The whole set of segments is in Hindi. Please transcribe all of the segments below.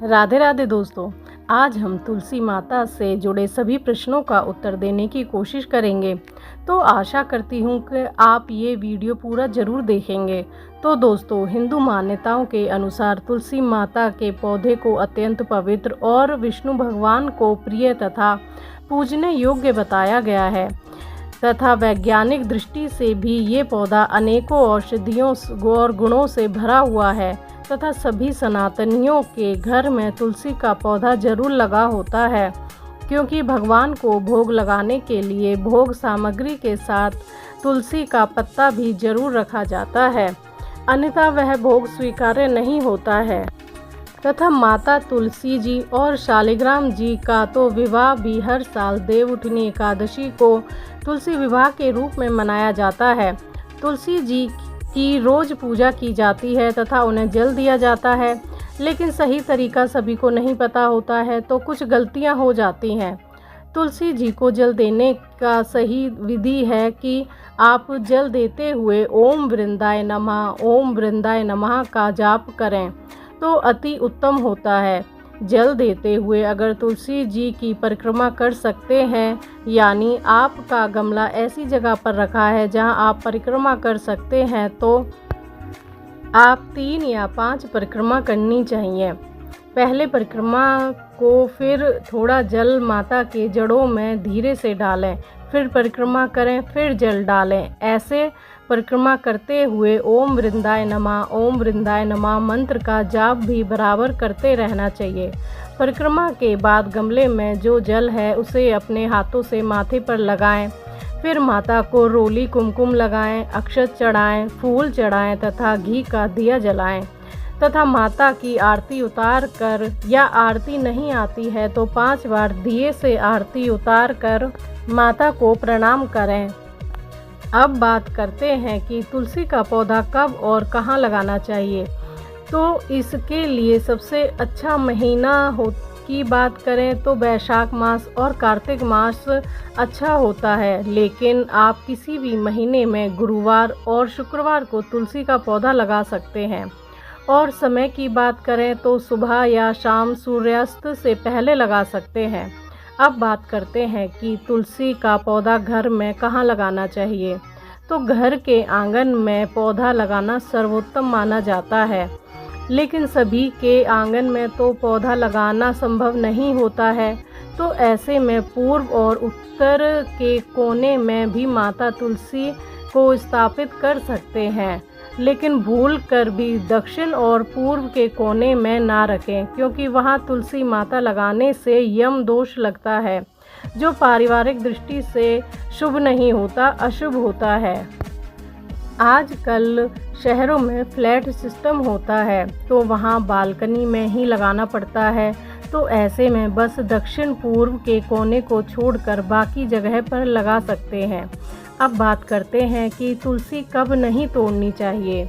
राधे राधे दोस्तों। आज हम तुलसी माता से जुड़े सभी प्रश्नों का उत्तर देने की कोशिश करेंगे। तो आशा करती हूँ कि आप ये वीडियो पूरा ज़रूर देखेंगे। तो दोस्तों, हिंदू मान्यताओं के अनुसार तुलसी माता के पौधे को अत्यंत पवित्र और विष्णु भगवान को प्रिय तथा पूजने योग्य बताया गया है तथा वैज्ञानिक दृष्टि से भी ये पौधा अनेकों औषधियों और गुणों से भरा हुआ है तथा सभी सनातनियों के घर में तुलसी का पौधा जरूर लगा होता है, क्योंकि भगवान को भोग लगाने के लिए भोग सामग्री के साथ तुलसी का पत्ता भी जरूर रखा जाता है, अन्यथा वह भोग स्वीकार्य नहीं होता है। तथा माता तुलसी जी और शालिग्राम जी का तो विवाह भी हर साल देवउठनी एकादशी को तुलसी विवाह के रूप में मनाया जाता है। तुलसी जी की रोज पूजा की जाती है तथा उन्हें जल दिया जाता है, लेकिन सही तरीका सभी को नहीं पता होता है, तो कुछ गलतियां हो जाती हैं। तुलसी जी को जल देने का सही विधि है कि आप जल देते हुए ओम वृंदाय नमः का जाप करें तो अति उत्तम होता है। जल देते हुए अगर तुलसी जी की परिक्रमा कर सकते हैं, यानी आपका गमला ऐसी जगह पर रखा है जहां आप परिक्रमा कर सकते हैं, तो आप 3 या 5 परिक्रमा करनी चाहिए। पहले परिक्रमा को फिर थोड़ा जल माता के जड़ों में धीरे से डालें, फिर परिक्रमा करें, फिर जल डालें। ऐसे परिक्रमा करते हुए ओम वृंदाय नमः मंत्र का जाप भी बराबर करते रहना चाहिए। परिक्रमा के बाद गमले में जो जल है उसे अपने हाथों से माथे पर लगाएं, फिर माता को रोली कुमकुम लगाएं, अक्षत चढ़ाएं, फूल चढ़ाएं तथा घी का दिया जलाएं तथा माता की आरती उतार कर, या आरती नहीं आती है तो 5 बार दिए से आरती उतार कर माता को प्रणाम करें। अब बात करते हैं कि तुलसी का पौधा कब और कहाँ लगाना चाहिए। तो इसके लिए सबसे अच्छा महीना की बात करें तो वैशाख मास और कार्तिक मास अच्छा होता है, लेकिन आप किसी भी महीने में गुरुवार और शुक्रवार को तुलसी का पौधा लगा सकते हैं। और समय की बात करें तो सुबह या शाम सूर्यास्त से पहले लगा सकते हैं। अब बात करते हैं कि तुलसी का पौधा घर में कहाँ लगाना चाहिए। तो घर के आंगन में पौधा लगाना सर्वोत्तम माना जाता है, लेकिन सभी के आंगन में तो पौधा लगाना संभव नहीं होता है। तो ऐसे में पूर्व और उत्तर के कोने में भी माता तुलसी को स्थापित कर सकते हैं, लेकिन भूल कर भी दक्षिण और पूर्व के कोने में ना रखें, क्योंकि वहां तुलसी माता लगाने से यम दोष लगता है, जो पारिवारिक दृष्टि से शुभ नहीं होता, अशुभ होता है। आजकल शहरों में फ्लैट सिस्टम होता है, तो वहां बालकनी में ही लगाना पड़ता है। तो ऐसे में बस दक्षिण पूर्व के कोने को छोड़कर बाकी जगह पर लगा सकते हैं। अब बात करते हैं कि तुलसी कब नहीं तोड़नी चाहिए।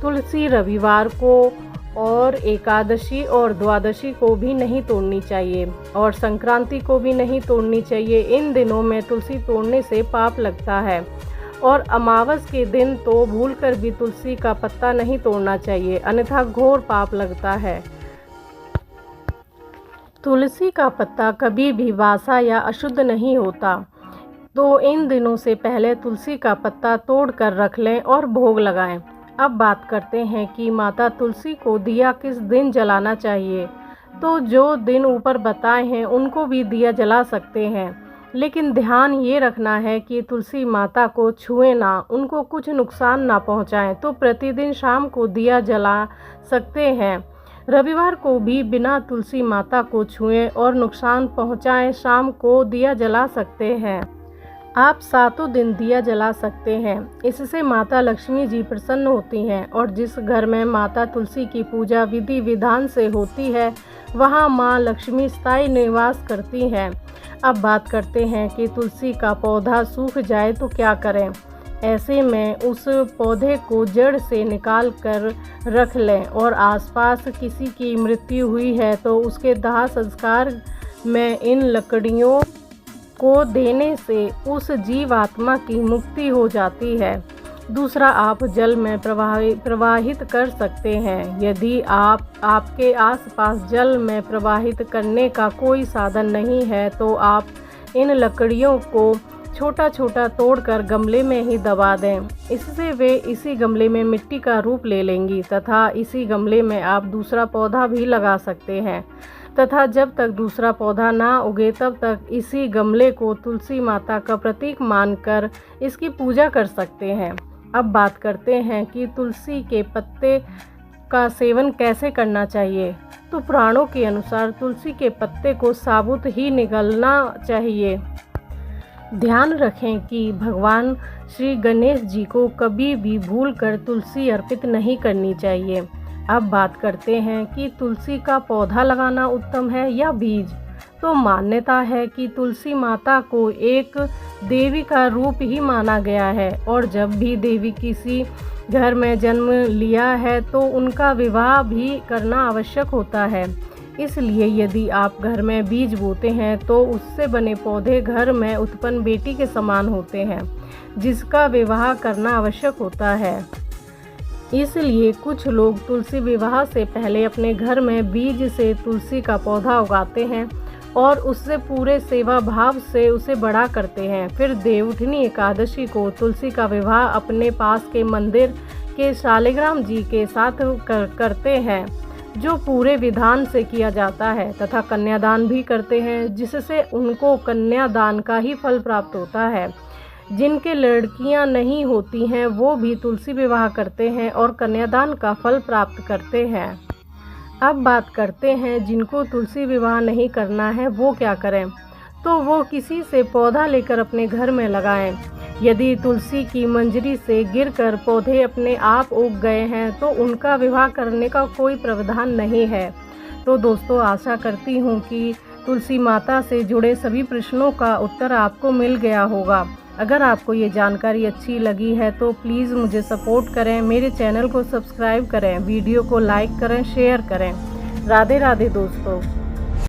तुलसी रविवार को और एकादशी और द्वादशी को भी नहीं तोड़नी चाहिए, और संक्रांति को भी नहीं तोड़नी चाहिए। इन दिनों में तुलसी तोड़ने से पाप लगता है, और अमावस के दिन तो भूलकर भी तुलसी का पत्ता नहीं तोड़ना चाहिए, अन्यथा घोर पाप लगता है। तुलसी का पत्ता कभी भी वासा या अशुद्ध नहीं होता, तो इन दिनों से पहले तुलसी का पत्ता तोड़ कर रख लें और भोग लगाएं। अब बात करते हैं कि माता तुलसी को दिया किस दिन जलाना चाहिए। तो जो दिन ऊपर बताए हैं उनको भी दिया जला सकते हैं, लेकिन ध्यान ये रखना है कि तुलसी माता को छुएं ना, उनको कुछ नुकसान ना पहुंचाएं। तो प्रतिदिन शाम को दिया जला सकते हैं। रविवार को भी बिना तुलसी माता को छुएं और नुकसान पहुंचाएं शाम को दिया जला सकते हैं। आप 7 दिन दिया जला सकते हैं। इससे माता लक्ष्मी जी प्रसन्न होती हैं, और जिस घर में माता तुलसी की पूजा विधि विधान से होती है वहां मां लक्ष्मी स्थायी निवास करती हैं। अब बात करते हैं कि तुलसी का पौधा सूख जाए तो क्या करें। ऐसे में उस पौधे को जड़ से निकाल कर रख लें, और आसपास किसी की मृत्यु हुई है तो उसके दाह संस्कार में इन लकड़ियों को देने से उस जीवात्मा की मुक्ति हो जाती है। दूसरा, आप जल में प्रवाहित कर सकते हैं। यदि आपके आसपास जल में प्रवाहित करने का कोई साधन नहीं है तो आप इन लकड़ियों को छोटा छोटा तोड़कर गमले में ही दबा दें। इससे वे इसी गमले में मिट्टी का रूप ले लेंगी तथा इसी गमले में आप दूसरा पौधा भी लगा सकते हैं तथा जब तक दूसरा पौधा ना उगे तब तक इसी गमले को तुलसी माता का प्रतीक मानकर इसकी पूजा कर सकते हैं। अब बात करते हैं कि तुलसी के पत्ते का सेवन कैसे करना चाहिए। तो पुराणों के अनुसार तुलसी के पत्ते को साबुत ही निगलना चाहिए। ध्यान रखें कि भगवान श्री गणेश जी को कभी भी भूलकर तुलसी अर्पित नहीं करनी चाहिए। अब बात करते हैं कि तुलसी का पौधा लगाना उत्तम है या बीज। तो मान्यता है कि तुलसी माता को एक देवी का रूप ही माना गया है और जब भी देवी किसी घर में जन्म लिया है तो उनका विवाह भी करना आवश्यक होता है। इसलिए यदि आप घर में बीज बोते हैं तो उससे बने पौधे घर में उत्पन्न बेटी के समान होते हैं जिसका विवाह करना आवश्यक होता है। इसलिए कुछ लोग तुलसी विवाह से पहले अपने घर में बीज से तुलसी का पौधा उगाते हैं और उससे पूरे सेवा भाव से उसे बड़ा करते हैं। फिर देवउठनी एकादशी को तुलसी का विवाह अपने पास के मंदिर के शालिग्राम जी के साथ करते हैं जो पूरे विधान से किया जाता है तथा कन्यादान भी करते हैं जिससे उनको कन्यादान का ही फल प्राप्त होता है। जिनके लड़कियां नहीं होती हैं वो भी तुलसी विवाह करते हैं और कन्यादान का फल प्राप्त करते हैं। अब बात करते हैं जिनको तुलसी विवाह नहीं करना है वो क्या करें। तो वो किसी से पौधा लेकर अपने घर में लगाएं। यदि तुलसी की मंजरी से गिरकर पौधे अपने आप उग गए हैं तो उनका विवाह करने का कोई प्रावधान नहीं है। तो दोस्तों, आशा करती हूँ कि तुलसी माता से जुड़े सभी प्रश्नों का उत्तर आपको मिल गया होगा। अगर आपको ये जानकारी अच्छी लगी है तो प्लीज़ मुझे सपोर्ट करें, मेरे चैनल को सब्सक्राइब करें, वीडियो को लाइक करें, शेयर करें। राधे राधे दोस्तों।